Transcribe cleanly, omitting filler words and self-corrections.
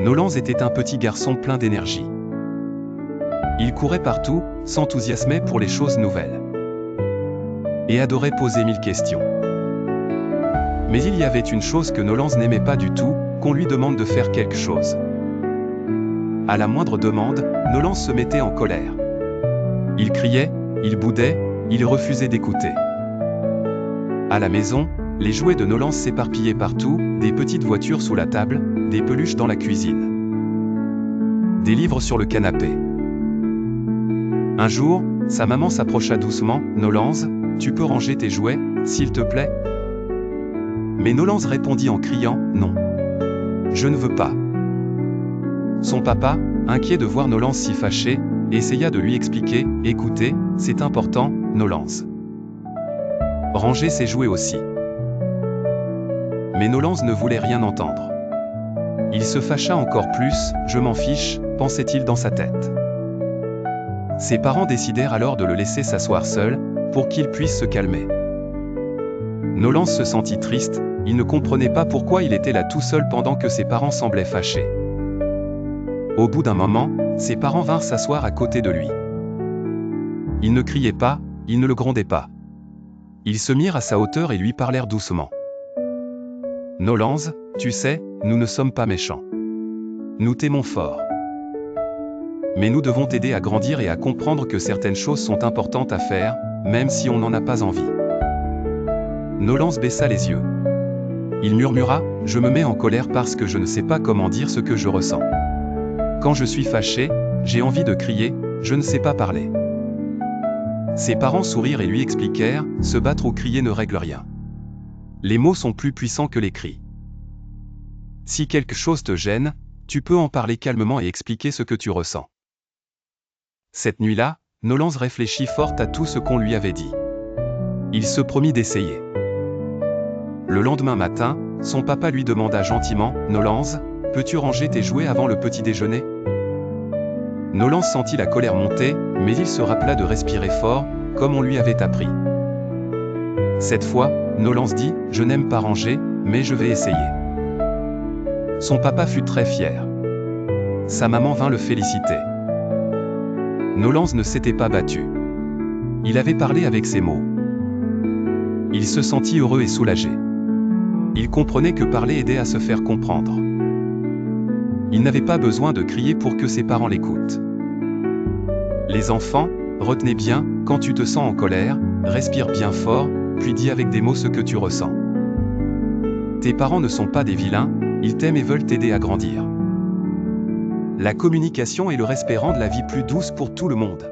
Nolens était un petit garçon plein d'énergie. Il courait partout, s'enthousiasmait pour les choses nouvelles. Et adorait poser 1000 questions. Mais il y avait une chose que Nolens n'aimait pas du tout, qu'on lui demande de faire quelque chose. À la moindre demande, Nolens se mettait en colère. Il criait, il boudait, il refusait d'écouter. À la maison, les jouets de Nolens s'éparpillaient partout, des petites voitures sous la table, des peluches dans la cuisine. Des livres sur le canapé. Un jour, sa maman s'approcha doucement. « Nolens, tu peux ranger tes jouets, s'il te plaît ?» Mais Nolens répondit en criant « Non. Je ne veux pas. » Son papa, inquiet de voir Nolens si fâché, essaya de lui expliquer « Écoutez, c'est important, Nolens. Ranger ses jouets aussi. » Mais Nolens ne voulait rien entendre. Il se fâcha encore plus. « Je m'en fiche », pensait-il dans sa tête. Ses parents décidèrent alors de le laisser s'asseoir seul, pour qu'il puisse se calmer. Nolens se sentit triste, il ne comprenait pas pourquoi il était là tout seul pendant que ses parents semblaient fâchés. Au bout d'un moment, ses parents vinrent s'asseoir à côté de lui. Ils ne criaient pas, ils ne le grondaient pas. Ils se mirent à sa hauteur et lui parlèrent doucement. « Nolens, tu sais, nous ne sommes pas méchants. Nous t'aimons fort. Mais nous devons t'aider à grandir et à comprendre que certaines choses sont importantes à faire, même si on n'en a pas envie. » Nolens baissa les yeux. Il murmura, « Je me mets en colère parce que je ne sais pas comment dire ce que je ressens. Quand je suis fâché, j'ai envie de crier, je ne sais pas parler. » Ses parents sourirent et lui expliquèrent, « Se battre ou crier ne règle rien. Les mots sont plus puissants que les cris. Si quelque chose te gêne, tu peux en parler calmement et expliquer ce que tu ressens. » Cette nuit-là, Nolens réfléchit fort à tout ce qu'on lui avait dit. Il se promit d'essayer. Le lendemain matin, son papa lui demanda gentiment, « Nolens, peux-tu ranger tes jouets avant le petit déjeuner ?» Nolens sentit la colère monter, mais il se rappela de respirer fort, comme on lui avait appris. Cette fois, Nolens dit, « Je n'aime pas ranger, mais je vais essayer. » Son papa fut très fier. Sa maman vint le féliciter. Nolens ne s'était pas battu. Il avait parlé avec ses mots. Il se sentit heureux et soulagé. Il comprenait que parler aidait à se faire comprendre. Il n'avait pas besoin de crier pour que ses parents l'écoutent. Les enfants, retenez bien, quand tu te sens en colère, respire bien fort, puis dis avec des mots ce que tu ressens. Tes parents ne sont pas des vilains, ils t'aiment et veulent t'aider à grandir. La communication et le respect rendent la vie plus douce pour tout le monde.